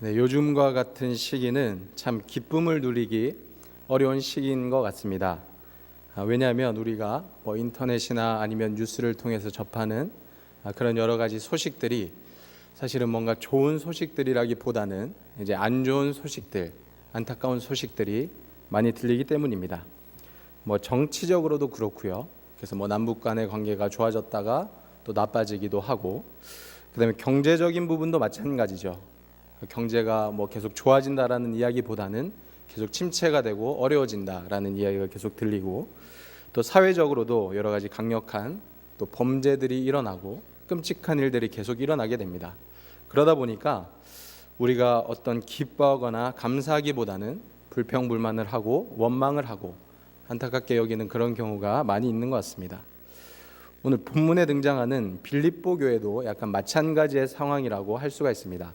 네, 요즘과 같은 시기는 참 기쁨을 누리기 어려운 시기인 것 같습니다. 왜냐하면 우리가 인터넷이나 아니면 뉴스를 통해서 접하는 그런 여러 가지 소식들이 사실은 뭔가 좋은 소식들이라기보다는 이제 안 좋은 소식들, 안타까운 소식들이 많이 들리기 때문입니다. 정치적으로도 그렇고요. 그래서 남북 간의 관계가 좋아졌다가 또 나빠지기도 하고, 그다음에 경제적인 부분도 마찬가지죠. 경제가 계속 좋아진다라는 이야기보다는 계속 침체가 되고 어려워진다라는 이야기가 계속 들리고, 또 사회적으로도 여러 가지 강력한 또 범죄들이 일어나고 끔찍한 일들이 계속 일어나게 됩니다. 그러다 보니까 우리가 어떤 기뻐하거나 감사하기보다는 불평불만을 하고 원망을 하고 안타깝게 여기는 그런 경우가 많이 있는 것 같습니다. 오늘 본문에 등장하는 빌립보 교회도 약간 마찬가지의 상황이라고 할 수가 있습니다.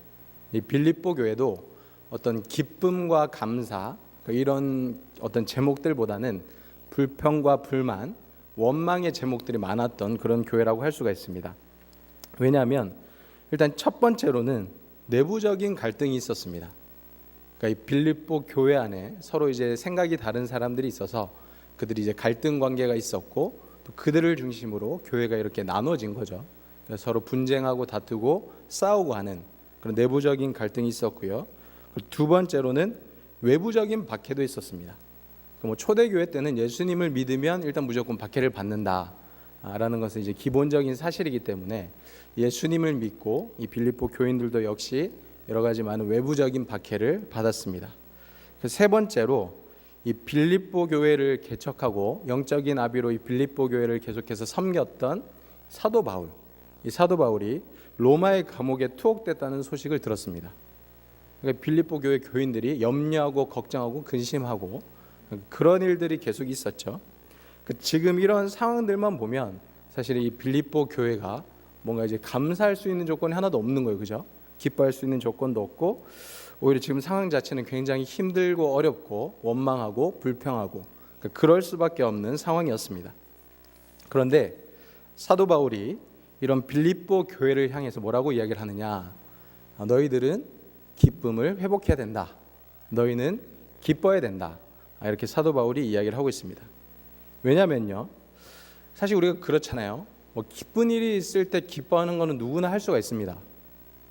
이 빌립보 교회도 어떤 기쁨과 감사 이런 어떤 제목들보다는 불평과 불만, 원망의 제목들이 많았던 그런 교회라고 할 수가 있습니다. 왜냐하면 일단 첫 번째로는 내부적인 갈등이 있었습니다. 그러니까 이 빌립보 교회 안에 서로 이제 생각이 다른 사람들이 있어서 그들이 이제 갈등 관계가 있었고, 또 그들을 중심으로 교회가 이렇게 나눠진 거죠. 서로 분쟁하고 다투고 싸우고 하는 그런 내부적인 갈등이 있었고요. 두 번째로는 외부적인 박해도 있었습니다. 초대교회 때는 예수님을 믿으면 일단 무조건 박해를 받는다라는 것은 이제 기본적인 사실이기 때문에 예수님을 믿고 이 빌립보 교인들도 역시 여러 가지 많은 외부적인 박해를 받았습니다. 세 번째로 이 빌립보 교회를 개척하고 영적인 아비로 이 빌립보 교회를 계속해서 섬겼던 사도 바울, 이 사도 바울이 로마의 감옥에 투옥됐다는 소식을 들었습니다. 그러니까 빌립보 교회 교인들이 염려하고 걱정하고 근심하고 그런 일들이 계속 있었죠. 지금 이런 상황들만 보면 사실 이 빌립보 교회가 뭔가 이제 감사할 수 있는 조건이 하나도 없는 거예요, 그죠? 기뻐할 수 있는 조건도 없고, 오히려 지금 상황 자체는 굉장히 힘들고 어렵고 원망하고 불평하고 그럴 수밖에 없는 상황이었습니다. 그런데 사도 바울이 이런 빌립보 교회를 향해서 뭐라고 이야기를 하느냐? 너희들은 기쁨을 회복해야 된다. 너희는 기뻐해야 된다. 이렇게 사도 바울이 이야기를 하고 있습니다. 왜냐면요, 사실 우리가 그렇잖아요. 기쁜 일이 있을 때 기뻐하는 것은 누구나 할 수가 있습니다.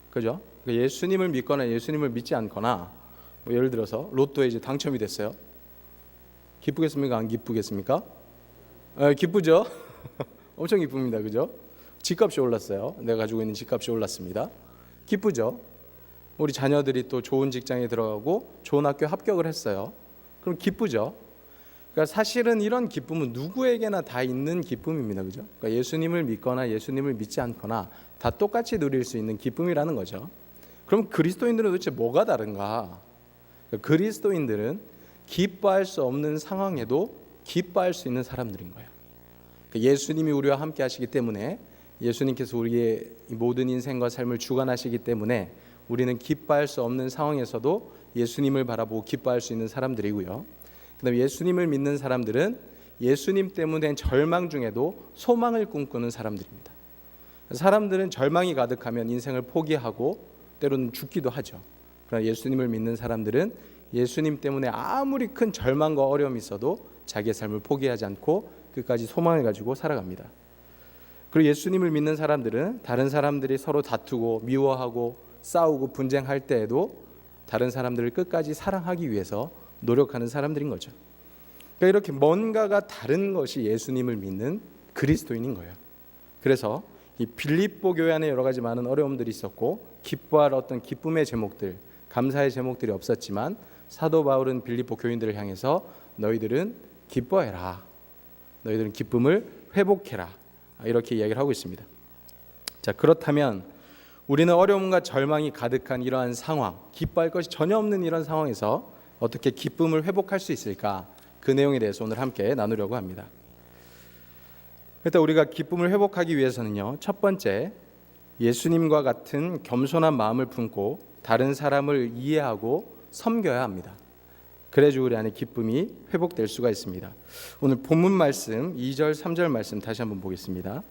그죠? 예수님을 믿거나 예수님을 믿지 않거나, 예를 들어서 로또에 이제 당첨이 됐어요. 기쁘겠습니까? 안 기쁘겠습니까? 기쁘죠? 엄청 기쁩니다. 그죠? 집값이 올랐어요. 내가 가지고 있는 집값이 올랐습니다. 기쁘죠? 우리 자녀들이 또 좋은 직장에 들어가고 좋은 학교에 합격을 했어요. 그럼 기쁘죠? 그러니까 사실은 이런 기쁨은 누구에게나 다 있는 기쁨입니다. 그죠? 그러니까 예수님을 믿거나 예수님을 믿지 않거나 다 똑같이 누릴 수 있는 기쁨이라는 거죠. 그럼 그리스도인들은 도대체 뭐가 다른가? 그러니까 그리스도인들은 기뻐할 수 없는 상황에도 기뻐할 수 있는 사람들인 거예요. 그러니까 예수님이 우리와 함께 하시기 때문에, 예수님께서 우리의 모든 인생과 삶을 주관하시기 때문에 우리는 기뻐할 수 없는 상황에서도 예수님을 바라보고 기뻐할 수 있는 사람들이고요. 그다음에 예수님을 믿는 사람들은 예수님 때문에 절망 중에도 소망을 꿈꾸는 사람들입니다. 사람들은 절망이 가득하면 인생을 포기하고 때로는 죽기도 하죠. 그러나 예수님을 믿는 사람들은 예수님 때문에 아무리 큰 절망과 어려움이 있어도 자기의 삶을 포기하지 않고 끝까지 소망을 가지고 살아갑니다. 그리고 예수님을 믿는 사람들은 다른 사람들이 서로 다투고 미워하고 싸우고 분쟁할 때에도 다른 사람들을 끝까지 사랑하기 위해서 노력하는 사람들인 거죠. 그러니까 이렇게 뭔가가 다른 것이 예수님을 믿는 그리스도인인 거예요. 그래서 이 빌립보 교회 안에 여러 가지 많은 어려움들이 있었고, 기뻐할 어떤 기쁨의 제목들, 감사의 제목들이 없었지만, 사도 바울은 빌립보 교인들을 향해서 너희들은 기뻐해라, 너희들은 기쁨을 회복해라, 이렇게 이야기를 하고 있습니다. 자, 그렇다면 우리는 어려움과 절망이 가득한 이러한 상황, 기뻐할 것이 전혀 없는 이런 상황에서 어떻게 기쁨을 회복할 수 있을까? 그 내용에 대해서 오늘 함께 나누려고 합니다. 일단 우리가 기쁨을 회복하기 위해서는요, 첫 번째, 예수님과 같은 겸손한 마음을 품고 다른 사람을 이해하고 섬겨야 합니다. 그래야지 우리 안에 기쁨이 회복될 수가 있습니다. 오늘 본문 말씀 2절 3절 말씀 다시 한번 보겠습니다.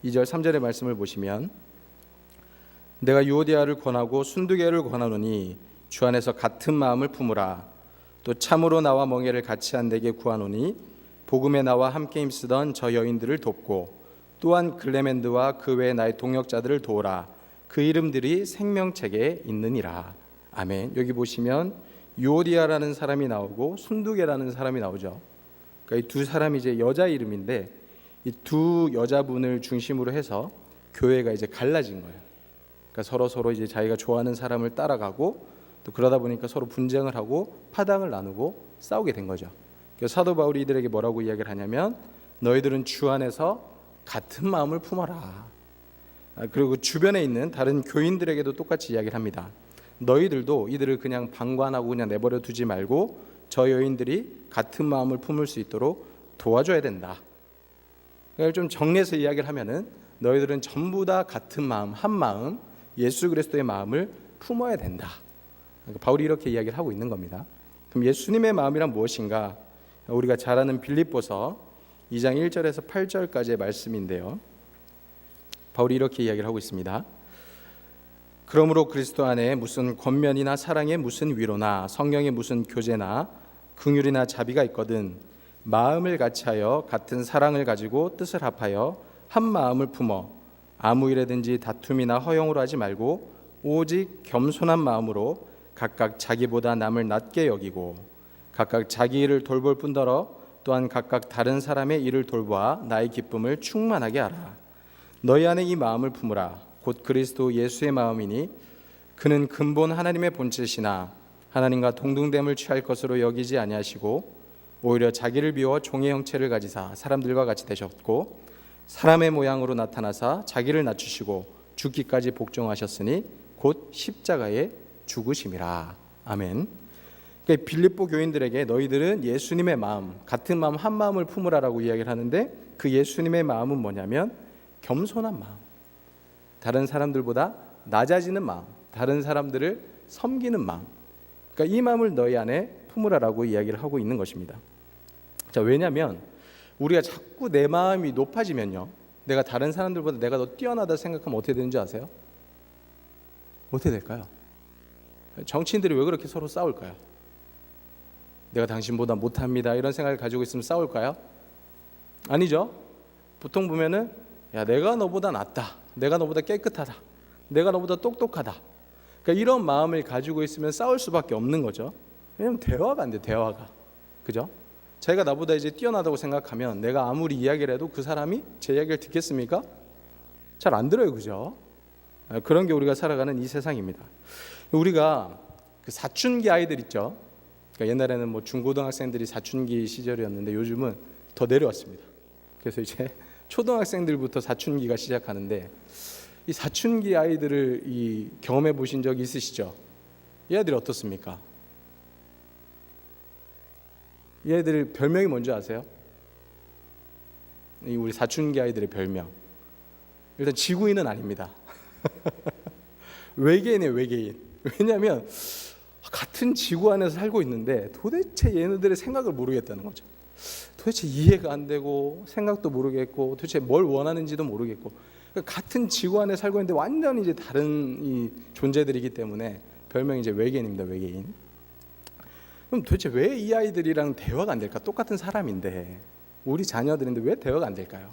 2절 3절의 말씀을 보시면, 내가 유오디아를 권하고 순두개를 권하노니 주 안에서 같은 마음을 품으라. 또 참으로 나와 멍에를 같이 한 내게 구하노니 복음에 나와 함께 힘쓰던 저 여인들을 돕고 또한 글레멘드와 그 외 나의 동역자들을 도우라. 그 이름들이 생명책에 있느니라. 아멘. 여기 보시면 유오디아라는 사람이 나오고 순두개라는 사람이 나오죠. 그러니까 이 두 사람이 이제 여자 이름인데 이 두 여자분을 중심으로 해서 교회가 이제 갈라진 거예요. 그러니까 서로 이제 자기가 좋아하는 사람을 따라가고 또 그러다 보니까 서로 분쟁을 하고 파당을 나누고 싸우게 된 거죠. 그래서 사도 바울이 이들에게 뭐라고 이야기를 하냐면 너희들은 주 안에서 같은 마음을 품어라. 그리고 주변에 있는 다른 교인들에게도 똑같이 이야기를 합니다. 너희들도 이들을 그냥 방관하고 그냥 내버려 두지 말고 저 여인들이 같은 마음을 품을 수 있도록 도와줘야 된다. 그걸 좀 정리해서 이야기를 하면은 너희들은 전부 다 같은 마음, 한 마음, 예수 그리스도의 마음을 품어야 된다. 그러니까 바울이 이렇게 이야기를 하고 있는 겁니다. 그럼 예수님의 마음이란 무엇인가? 우리가 잘 아는 빌립보서 2장 1절에서 8절까지의 말씀인데요. 바울이 이렇게 이야기를 하고 있습니다. 그러므로 그리스도 안에 무슨 권면이나 사랑에 무슨 위로나 성령의 무슨 교제나 긍휼이나 자비가 있거든 마음을 같이하여 같은 사랑을 가지고 뜻을 합하여 한 마음을 품어 아무 일에든지 다툼이나 허용으로 하지 말고 오직 겸손한 마음으로 각각 자기보다 남을 낮게 여기고 각각 자기 일을 돌볼 뿐더러 또한 각각 다른 사람의 일을 돌보아 나의 기쁨을 충만하게 하라. 너희 안에 이 마음을 품으라. 곧 그리스도 예수의 마음이니 그는 근본 하나님의 본체시나 하나님과 동등됨을 취할 것으로 여기지 아니하시고 오히려 자기를 비워 종의 형체를 가지사 사람들과 같이 되셨고 사람의 모양으로 나타나사 자기를 낮추시고 죽기까지 복종하셨으니 곧 십자가에 죽으심이라. 아멘. 그러니까 빌립보 교인들에게 너희들은 예수님의 마음, 같은 마음, 한 마음을 품으라라고 이야기를 하는데 그 예수님의 마음은 뭐냐면 겸손한 마음, 다른 사람들보다 낮아지는 마음, 다른 사람들을 섬기는 마음. 그러니까 이 마음을 너희 안에 품으라라고 이야기를 하고 있는 것입니다. 자, 왜냐하면 우리가 자꾸 내 마음이 높아지면요, 내가 다른 사람들보다 내가 더 뛰어나다 생각하면 어떻게 되는지 아세요? 어떻게 될까요? 정치인들이 왜 그렇게 서로 싸울까요? 내가 당신보다 못합니다 이런 생각을 가지고 있으면 싸울까요? 아니죠. 보통 보면은 야, 내가 너보다 낫다, 내가 너보다 깨끗하다, 내가 너보다 똑똑하다. 그러니까 이런 마음을 가지고 있으면 싸울 수밖에 없는 거죠. 왜냐하면 대화가 안 돼, 대화가. 그죠? 자기가 나보다 이제 뛰어나다고 생각하면 내가 아무리 이야기를 해도 그 사람이 제 이야기를 듣겠습니까? 잘 안 들어요, 그죠? 그런 게 우리가 살아가는 이 세상입니다. 우리가 그 사춘기 아이들 있죠. 그러니까 옛날에는 뭐 중고등학생들이 사춘기 시절이었는데 요즘은 더 내려왔습니다. 그래서 이제 초등학생들부터 사춘기가 시작하는데 이 사춘기 아이들을 경험해 보신 적 있으시죠? 얘들이 어떻습니까? 얘들 별명이 뭔지 아세요? 우리 사춘기 아이들의 별명. 일단 지구인은 아닙니다. 외계인이에요, 외계인. 왜냐하면 같은 지구 안에서 살고 있는데 도대체 얘네들의 생각을 모르겠다는 거죠. 도대체 이해가 안 되고 생각도 모르겠고 도대체 뭘 원하는지도 모르겠고, 그러니까 같은 지구 안에 살고 있는데 완전히 이제 다른 이 존재들이기 때문에 별명이 이제 외계인입니다, 외계인. 그럼 도대체 왜 이 아이들이랑 대화가 안 될까? 똑같은 사람인데, 우리 자녀들인데 왜 대화가 안 될까요?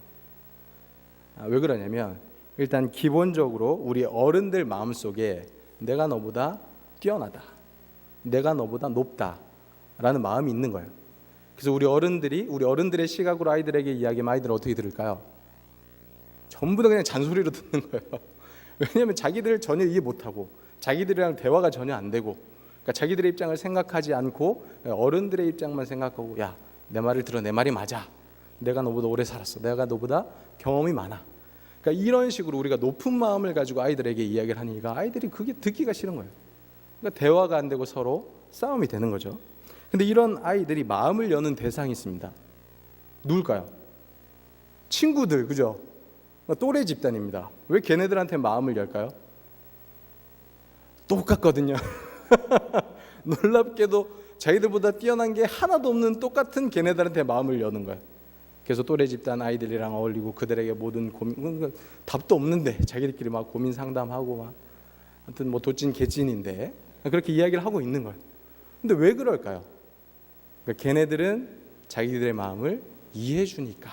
왜 그러냐면 일단 기본적으로 우리 어른들 마음속에 내가 너보다 뛰어나다, 내가 너보다 높다라는 마음이 있는 거예요. 그래서 우리 어른들의 시각으로 아이들에게 이야기하면 아이들은 어떻게 들을까요? 전부 다 그냥 잔소리로 듣는 거예요. 왜냐하면 자기들 전혀 이해 못하고 자기들이랑 대화가 전혀 안 되고, 그러니까 자기들의 입장을 생각하지 않고 어른들의 입장만 생각하고, 야, 내 말을 들어, 내 말이 맞아, 내가 너보다 오래 살았어, 내가 너보다 경험이 많아. 그러니까 이런 식으로 우리가 높은 마음을 가지고 아이들에게 이야기를 하니까 아이들이 그게 듣기가 싫은 거예요. 그러니까 대화가 안 되고 서로 싸움이 되는 거죠. 근데 이런 아이들이 마음을 여는 대상이 있습니다. 누굴까요? 친구들, 그죠? 또래 집단입니다. 왜 걔네들한테 마음을 열까요? 똑같거든요. 놀랍게도 자기들보다 뛰어난 게 하나도 없는 똑같은 걔네들한테 마음을 여는 거예요. 그래서 또래 집단 아이들이랑 어울리고 그들에게 모든 고민, 답도 없는데 자기들끼리 막 고민 상담하고 막 아무튼 뭐 도찐 개찐인데 그렇게 이야기를 하고 있는 거예요. 근데 왜 그럴까요? 그러니까 걔네들은 자기들의 마음을 이해해 주니까.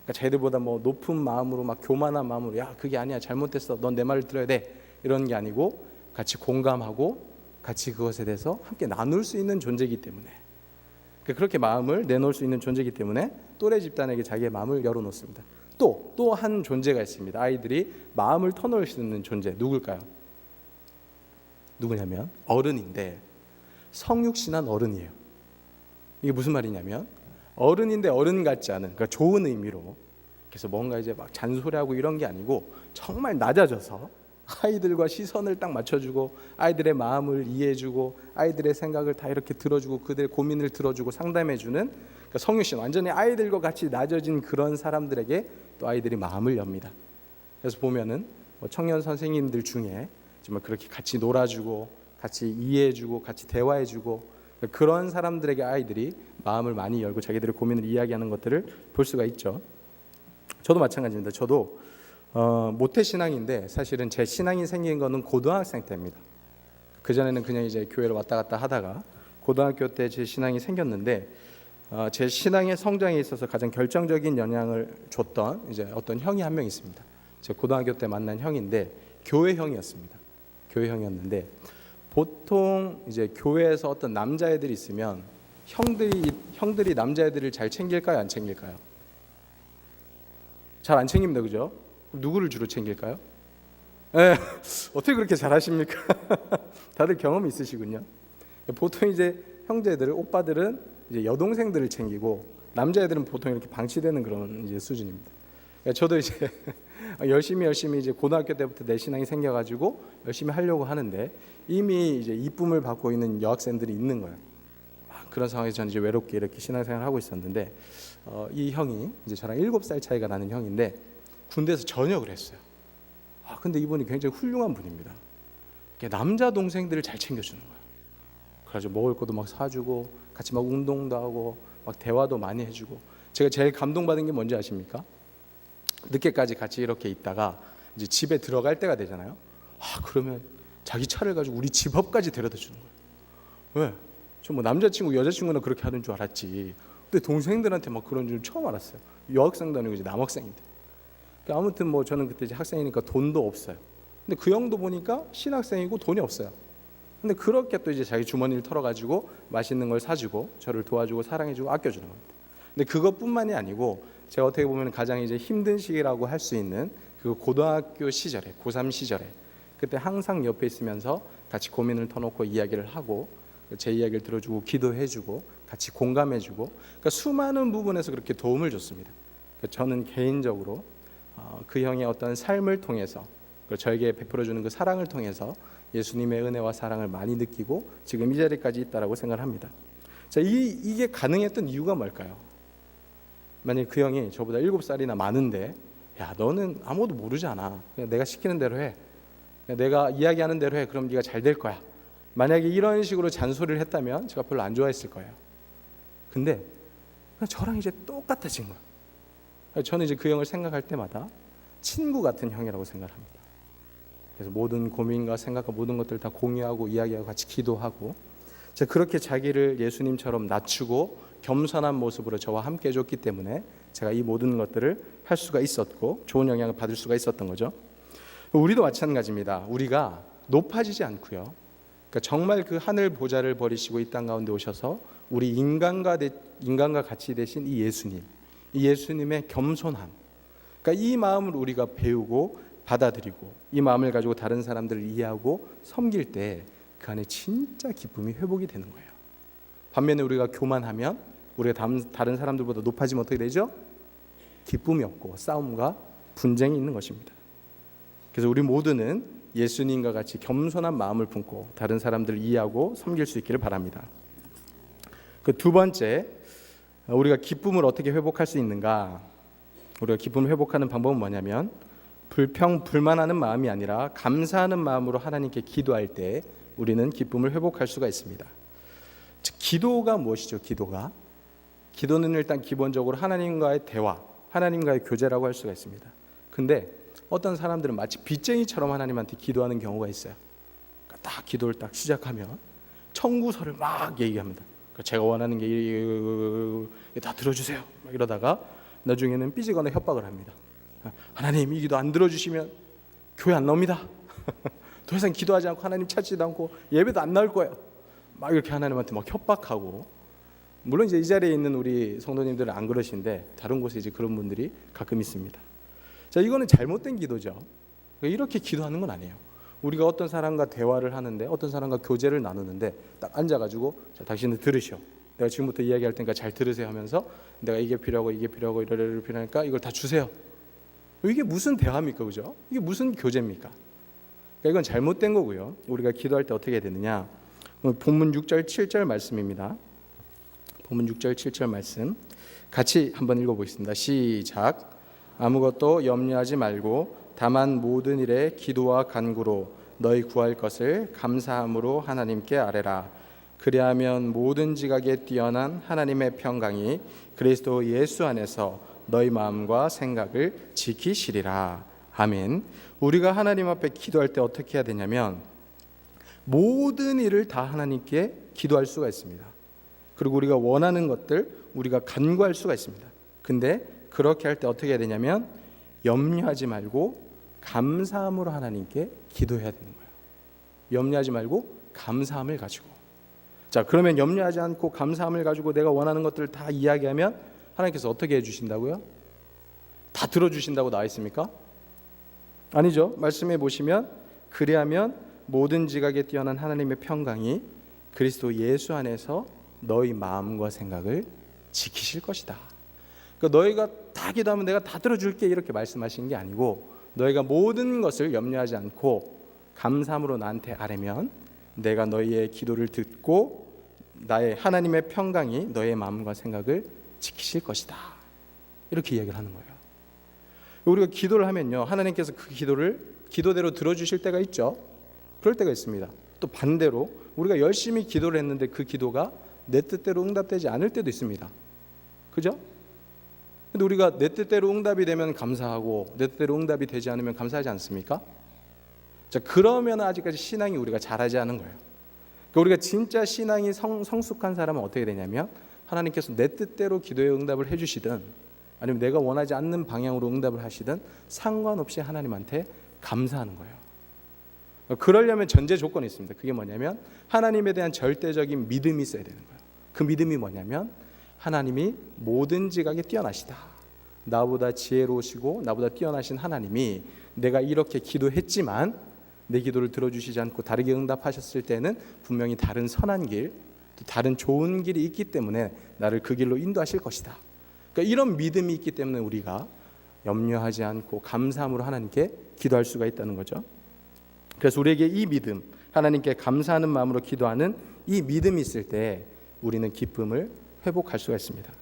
그러니까 자기들보다 뭐 높은 마음으로 막 교만한 마음으로 야 그게 아니야 잘못됐어 넌 내 말을 들어야 돼 이런 게 아니고 같이 공감하고 같이 그것에 대해서 함께 나눌 수 있는 존재이기 때문에 그렇게 마음을 내놓을 수 있는 존재이기 때문에 또래 집단에게 자기의 마음을 열어놓습니다. 또 한 존재가 있습니다. 아이들이 마음을 터놓을 수 있는 존재 누굴까요? 누구냐면 어른인데 성육신한 어른이에요. 이게 무슨 말이냐면 어른인데 어른 같지 않은 그러니까 좋은 의미로 그래서 뭔가 이제 막 잔소리하고 이런 게 아니고 정말 낮아져서 아이들과 시선을 딱 맞춰주고 아이들의 마음을 이해해주고 아이들의 생각을 다 이렇게 들어주고 그들의 고민을 들어주고 상담해주는 그러니까 성육신 완전히 아이들과 같이 낮아진 그런 사람들에게 또 아이들이 마음을 엽니다. 그래서 보면은 뭐 청년 선생님들 중에 정말 그렇게 같이 놀아주고 같이 이해해주고 같이 대화해주고 그런 사람들에게 아이들이 마음을 많이 열고 자기들의 고민을 이야기하는 것들을 볼 수가 있죠. 저도 마찬가지입니다. 저도 모태신앙인데 사실은 제 신앙이 생긴 거는 고등학생 때입니다. 그전에는 그냥 이제 교회를 왔다 갔다 하다가 고등학교 때 제 신앙이 생겼는데 제 신앙의 성장에 있어서 가장 결정적인 영향을 줬던 이제 어떤 형이 한 명 있습니다. 제 고등학교 때 만난 형인데 교회 형이었습니다. 교회 형이었는데 보통 이제 교회에서 어떤 남자애들이 있으면 형들이 남자애들을 잘 챙길까요? 안 챙길까요? 잘 안 챙깁니다. 그죠? 누구를 주로 챙길까요? 네, 어떻게 그렇게 잘하십니까? 다들 경험이 있으시군요. 보통 이제 형제들을 오빠들은 이제 여동생들을 챙기고 남자애들은 보통 이렇게 방치되는 그런 이제 수준입니다. 저도 이제 열심히 이제 고등학교 때부터 내 신앙이 생겨가지고 열심히 하려고 하는데 이미 이제 이쁨을 받고 있는 여학생들이 있는 거예요. 그런 상황에서 저는 이제 외롭게 이렇게 신앙생활을 하고 있었는데 이 형이 이제 저랑 7살 차이가 나는 형인데 군대에서 전역을 했어요. 근데 이분이 굉장히 훌륭한 분입니다. 남자 동생들을 잘 챙겨주는 거예요. 그래가지고 먹을 것도 막 사주고 같이 막 운동도 하고 막 대화도 많이 해주고 제가 제일 감동받은 게 뭔지 아십니까? 늦게까지 같이 이렇게 있다가 이제 집에 들어갈 때가 되잖아요. 그러면 자기 차를 가지고 우리 집 앞까지 데려다 주는 거예요. 왜? 저 뭐 남자친구 여자친구나 그렇게 하는 줄 알았지. 근데 동생들한테 막 그런 줄 처음 알았어요. 여학생도 아니고 이제 남학생인데. 아무튼 뭐 저는 그때 이제 학생이니까 돈도 없어요. 근데 그 형도 보니까 신학생이고 돈이 없어요. 근데 그렇게 또 이제 자기 주머니를 털어가지고 맛있는 걸 사주고 저를 도와주고 사랑해주고 아껴주는 겁니다. 근데 그것뿐만이 아니고 제가 어떻게 보면 가장 이제 힘든 시기라고 할 수 있는 그 고등학교 시절에 고3 시절에 그때 항상 옆에 있으면서 같이 고민을 터놓고 이야기를 하고 제 이야기를 들어주고 기도해주고 같이 공감해주고 그러니까 수많은 부분에서 그렇게 도움을 줬습니다. 저는 개인적으로 그 형의 어떤 삶을 통해서 저에게 베풀어주는 그 사랑을 통해서 예수님의 은혜와 사랑을 많이 느끼고 지금 이 자리까지 있다라고 생각을 합니다. 자, 이게 가능했던 이유가 뭘까요? 만약 그 형이 저보다 7살이나 많은데 야 너는 아무것도 모르잖아. 그냥 내가 시키는 대로 해. 내가 이야기하는 대로 해. 그럼 네가 잘 될 거야. 만약에 이런 식으로 잔소리를 했다면 제가 별로 안 좋아했을 거예요. 근데 저랑 이제 똑같아진 거예요. 저는 이제 그 형을 생각할 때마다 친구 같은 형이라고 생각합니다. 그래서 모든 고민과 생각과 모든 것들을 다 공유하고 이야기하고 같이 기도하고 그렇게 자기를 예수님처럼 낮추고 겸손한 모습으로 저와 함께 해줬기 때문에 제가 이 모든 것들을 할 수가 있었고 좋은 영향을 받을 수가 있었던 거죠. 우리도 마찬가지입니다. 우리가 높아지지 않고요. 그러니까 정말 그 하늘 보좌를 버리시고 이 땅 가운데 오셔서 우리 인간과 같이 되신 이 예수님의 겸손함. 그러니까 이 마음을 우리가 배우고 받아들이고 이 마음을 가지고 다른 사람들을 이해하고 섬길 때 그 안에 진짜 기쁨이 회복이 되는 거예요. 반면에 우리가 교만하면 우리가 다른 사람들보다 높아지면 어떻게 되죠? 기쁨이 없고 싸움과 분쟁이 있는 것입니다. 그래서 우리 모두는 예수님과 같이 겸손한 마음을 품고 다른 사람들을 이해하고 섬길 수 있기를 바랍니다. 그 두 번째, 우리가 기쁨을 어떻게 회복할 수 있는가? 우리가 기쁨을 회복하는 방법은 뭐냐면 불평불만하는 마음이 아니라 감사하는 마음으로 하나님께 기도할 때 우리는 기쁨을 회복할 수가 있습니다. 즉 기도가 무엇이죠? 기도는 일단 기본적으로 하나님과의 대화, 하나님과의 교제라고 할 수가 있습니다. 근데 어떤 사람들은 마치 빚쟁이처럼 하나님한테 기도하는 경우가 있어요. 그러니까 딱 기도를 딱 시작하면 청구서를 막 얘기합니다. 그러니까 제가 원하는 게 다 들어주세요. 막 이러다가 나중에는 삐지거나 협박을 합니다. 하나님, 이 기도 안 들어주시면 교회 안 나옵니다. 더 이상 기도하지 않고 하나님 찾지도 않고 예배도 안 나올 거예요. 막 이렇게 하나님한테 막 협박하고, 물론 이제 이 자리에 있는 우리 성도님들은 안 그러신데 다른 곳에 이제 그런 분들이 가끔 있습니다. 자, 이거는 잘못된 기도죠. 이렇게 기도하는 건 아니에요. 우리가 어떤 사람과 대화를 하는데, 어떤 사람과 교제를 나누는데 딱 앉아가지고, 자, 당신은 들으시오. 내가 지금부터 이야기할 테니까 잘 들으세요 하면서, 내가 이게 필요하고 이게 필요하고 이래 필요하니까 이걸 다 주세요. 이게 무슨 대화입니까? 그죠? 이게 무슨 교제입니까? 그러니까 이건 잘못된 거고요. 우리가 기도할 때 어떻게 해야 되느냐? 본문 6절 7절 말씀입니다. 본문 6절 7절 말씀 같이 한번 읽어보겠습니다. 시작. 아무것도 염려하지 말고 다만 모든 일에 기도와 간구로 너희 구할 것을 감사함으로 하나님께 아뢰라. 그리하면 모든 지각에 뛰어난 하나님의 평강이 그리스도 예수 안에서 너희 마음과 생각을 지키시리라. 아멘. 우리가 하나님 앞에 기도할 때 어떻게 해야 되냐면, 모든 일을 다 하나님께 기도할 수가 있습니다. 그리고 우리가 원하는 것들 우리가 간구할 수가 있습니다. 근데 그렇게 할 때 어떻게 해야 되냐면, 염려하지 말고 감사함으로 하나님께 기도해야 되는 거예요. 염려하지 말고 감사함을 가지고. 자, 그러면 염려하지 않고 감사함을 가지고 내가 원하는 것들을 다 이야기하면 하나님께서 어떻게 해주신다고요? 다 들어주신다고 나와 있습니까? 아니죠. 말씀해 보시면, 그리하면 모든 지각에 뛰어난 하나님의 평강이 그리스도 예수 안에서 너희 마음과 생각을 지키실 것이다. 그러니까 너희가 다 기도하면 내가 다 들어줄게, 이렇게 말씀하신 게 아니고, 너희가 모든 것을 염려하지 않고 감사함으로 나한테 아뢰면 내가 너희의 기도를 듣고 나의 하나님의 평강이 너희의 마음과 생각을 지키실 것이다. 이렇게 이야기를 하는 거예요. 우리가 기도를 하면요, 하나님께서 그 기도를 기도대로 들어주실 때가 있죠. 그럴 때가 있습니다. 또 반대로 우리가 열심히 기도를 했는데 그 기도가 내 뜻대로 응답되지 않을 때도 있습니다. 그죠? 근데 우리가 내 뜻대로 응답이 되면 감사하고 내 뜻대로 응답이 되지 않으면 감사하지 않습니까? 자, 그러면 아직까지 신앙이 우리가 잘하지 않은 거예요. 그러니까 우리가 진짜 신앙이 성숙한 사람은 어떻게 되냐면, 하나님께서 내 뜻대로 기도에 응답을 해주시든 아니면 내가 원하지 않는 방향으로 응답을 하시든 상관없이 하나님한테 감사하는 거예요. 그러려면 전제 조건이 있습니다. 그게 뭐냐면, 하나님에 대한 절대적인 믿음이 있어야 되는 거예요. 그 믿음이 뭐냐면, 하나님이 모든 지각에 뛰어나시다. 나보다 지혜로우시고 나보다 뛰어나신 하나님이 내가 이렇게 기도했지만 내 기도를 들어주시지 않고 다르게 응답하셨을 때는 분명히 다른 선한 길, 다른 좋은 길이 있기 때문에 나를 그 길로 인도하실 것이다. 그러니까 이런 믿음이 있기 때문에 우리가 염려하지 않고 감사함으로 하나님께 기도할 수가 있다는 거죠. 그래서 우리에게 이 믿음, 하나님께 감사하는 마음으로 기도하는 이 믿음이 있을 때 우리는 기쁨을 회복할 수가 있습니다.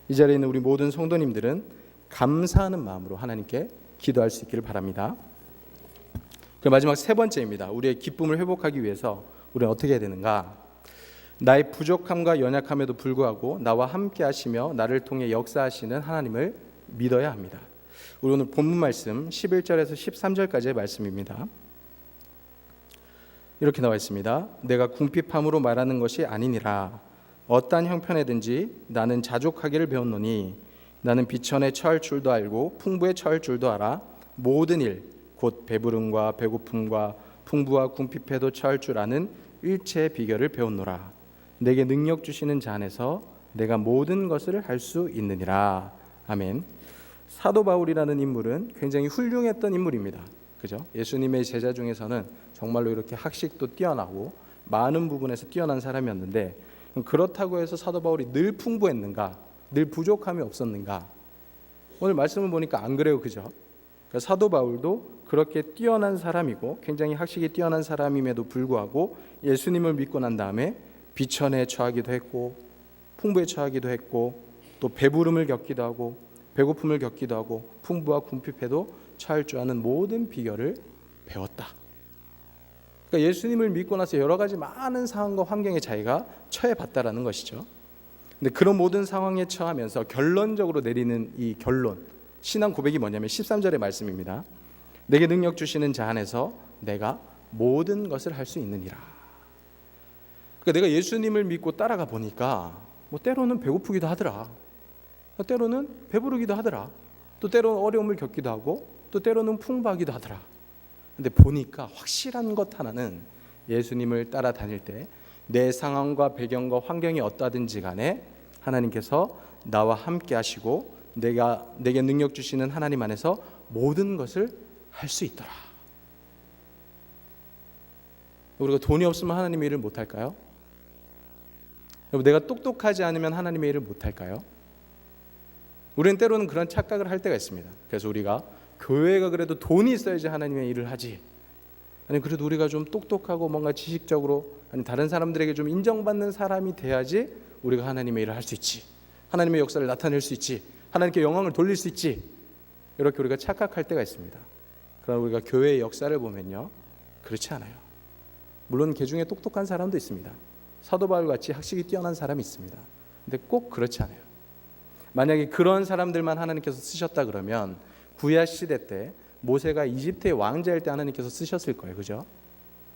이 자리에 있는 우리 모든 성도님들은 감사하는 마음으로 하나님께 기도할 수 있기를 바랍니다. 그 마지막 세 번째입니다. 우리의 기쁨을 회복하기 위해서 우리는 어떻게 해야 되는가? 나의 부족함과 연약함에도 불구하고 나와 함께 하시며 나를 통해 역사하시는 하나님을 믿어야 합니다. 우리 오늘 본문 말씀 11절에서 13절까지의 말씀입니다. 이렇게 나와 있습니다. 내가 궁핍함으로 말하는 것이 아니니라. 어떠한 형편에든지 나는 자족하기를 배웠노니 나는 비천에 처할 줄도 알고 풍부에 처할 줄도 알아. 모든 일 곧 배부름과 배고픔과 풍부와 궁핍에도 처할 줄 아는 일체의 비결을 배웠노라. 내게 능력 주시는 자 안에서 내가 모든 것을 할 수 있느니라. 아멘. 사도 바울이라는 인물은 굉장히 훌륭했던 인물입니다. 그죠? 예수님의 제자 중에서는 정말로 이렇게 학식도 뛰어나고 많은 부분에서 뛰어난 사람이었는데, 그렇다고 해서 사도 바울이 늘 풍부했는가? 늘 부족함이 없었는가? 오늘 말씀을 보니까 안 그래요. 그죠? 그러니까 사도 바울도 그렇게 뛰어난 사람이고 굉장히 학식이 뛰어난 사람임에도 불구하고 예수님을 믿고 난 다음에 비천에 처하기도 했고 풍부에 처하기도 했고 또 배부름을 겪기도 하고 배고픔을 겪기도 하고 풍부와 궁핍에도 처할 줄 아는 모든 비결을 배웠다. 그러니까 예수님을 믿고 나서 여러 가지 많은 상황과 환경에 자기가 처해봤다라는 것이죠. 근데 그런 모든 상황에 처하면서 결론적으로 내리는 이 결론, 신앙 고백이 뭐냐면 13절의 말씀입니다. 내게 능력 주시는 자 안에서 내가 모든 것을 할 수 있느니라. 그러니까 내가 예수님을 믿고 따라가 보니까 뭐 때로는 배고프기도 하더라. 때로는 배부르기도 하더라. 또 때로는 어려움을 겪기도 하고 또 때로는 풍부하기도 하더라. 근데 보니까 확실한 것 하나는 예수님을 따라다닐 때 내 상황과 배경과 환경이 어떠하든지 간에 하나님께서 나와 함께 하시고 내게 능력 주시는 하나님 안에서 모든 것을 할 수 있더라. 우리가 돈이 없으면 하나님의 일을 못할까요? 내가 똑똑하지 않으면 하나님의 일을 못할까요? 우리는 때로는 그런 착각을 할 때가 있습니다. 그래서 우리가 교회가 그래도 돈이 있어야지 하나님의 일을 하지, 아니 그래도 우리가 좀 똑똑하고 뭔가 지식적으로 아니 다른 사람들에게 좀 인정받는 사람이 돼야지 우리가 하나님의 일을 할 수 있지, 하나님의 역사를 나타낼 수 있지, 하나님께 영광을 돌릴 수 있지, 이렇게 우리가 착각할 때가 있습니다. 그러나 우리가 교회의 역사를 보면요, 그렇지 않아요. 물론 그 중에 똑똑한 사람도 있습니다. 사도 바울같이 학식이 뛰어난 사람이 있습니다. 근데 꼭 그렇지 않아요. 만약에 그런 사람들만 하나님께서 쓰셨다 그러면 구약 시대 때 모세가 이집트의 왕자일 때 하나님께서 쓰셨을 거예요. 그죠?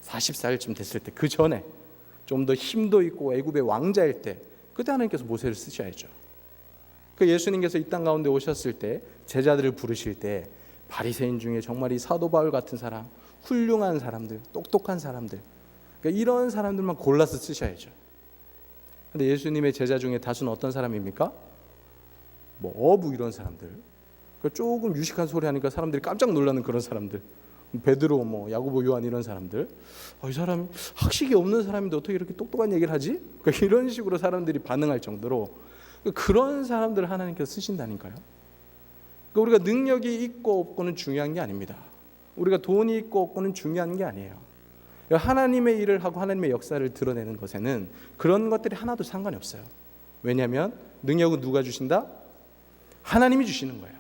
40살쯤 됐을 때, 그 전에 좀 더 힘도 있고 애굽의 왕자일 때, 그때 하나님께서 모세를 쓰셔야죠. 그 예수님께서 이 땅 가운데 오셨을 때 제자들을 부르실 때 바리새인 중에 정말 이 사도 바울 같은 사람, 훌륭한 사람들, 똑똑한 사람들, 그러니까 이런 사람들만 골라서 쓰셔야죠. 근데 예수님의 제자 중에 다수는 어떤 사람입니까? 뭐 어부 이런 사람들, 조금 유식한 소리 하니까 사람들이 깜짝 놀라는 그런 사람들, 베드로, 뭐 야고보, 요한 이런 사람들, 이 사람 학식이 없는 사람인데 어떻게 이렇게 똑똑한 얘기를 하지? 그러니까 이런 식으로 사람들이 반응할 정도로 그런 사람들을 하나님께서 쓰신다니까요. 그러니까 우리가 능력이 있고 없고는 중요한 게 아닙니다. 우리가 돈이 있고 없고는 중요한 게 아니에요. 하나님의 일을 하고 하나님의 역사를 드러내는 것에는 그런 것들이 하나도 상관이 없어요. 왜냐하면 능력은 누가 주신다? 하나님이 주시는 거예요.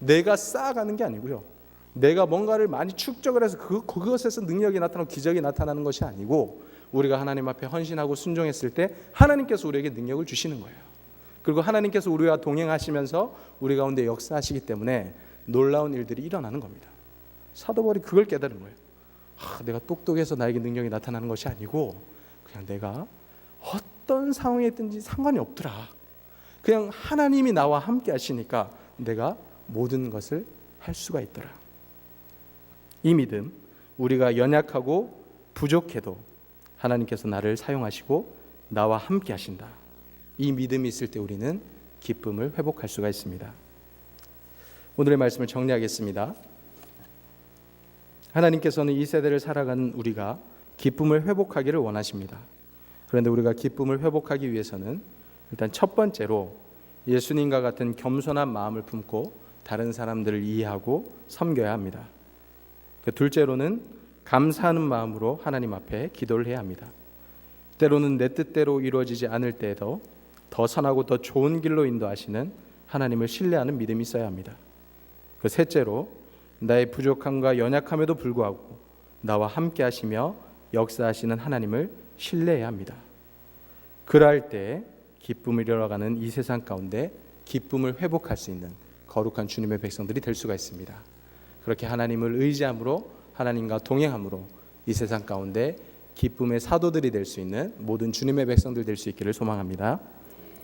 내가 쌓아가는 게 아니고요, 내가 뭔가를 많이 축적을 해서 그것에서 능력이 나타나고 기적이 나타나는 것이 아니고, 우리가 하나님 앞에 헌신하고 순종했을 때 하나님께서 우리에게 능력을 주시는 거예요. 그리고 하나님께서 우리와 동행하시면서 우리 가운데 역사하시기 때문에 놀라운 일들이 일어나는 겁니다. 사도 바울이 그걸 깨달은 거예요. 내가 똑똑해서 나에게 능력이 나타나는 것이 아니고 그냥 내가 어떤 상황에 있든지 상관이 없더라. 그냥 하나님이 나와 함께 하시니까 내가 모든 것을 할 수가 있더라. 이 믿음, 우리가 연약하고 부족해도 하나님께서 나를 사용하시고 나와 함께 하신다, 이 믿음이 있을 때 우리는 기쁨을 회복할 수가 있습니다. 오늘의 말씀을 정리하겠습니다. 하나님께서는 이 세대를 살아가는 우리가 기쁨을 회복하기를 원하십니다. 그런데 우리가 기쁨을 회복하기 위해서는 일단 첫 번째로 예수님과 같은 겸손한 마음을 품고 다른 사람들을 이해하고 섬겨야 합니다. 둘째로는 감사하는 마음으로 하나님 앞에 기도를 해야 합니다. 때로는 내 뜻대로 이루어지지 않을 때에도 더 선하고 더 좋은 길로 인도하시는 하나님을 신뢰하는 믿음이 있어야 합니다. 셋째로 나의 부족함과 연약함에도 불구하고 나와 함께 하시며 역사하시는 하나님을 신뢰해야 합니다. 그럴 때 기쁨을 잃어가는 이 세상 가운데 기쁨을 회복할 수 있는 거룩한 주님의 백성들이 될 수가 있습니다. 그렇게 하나님을 의지함으로, 하나님과 동행함으로 이 세상 가운데 기쁨의 사도들이 될 수 있는 모든 주님의 백성들 될 수 있기를 소망합니다.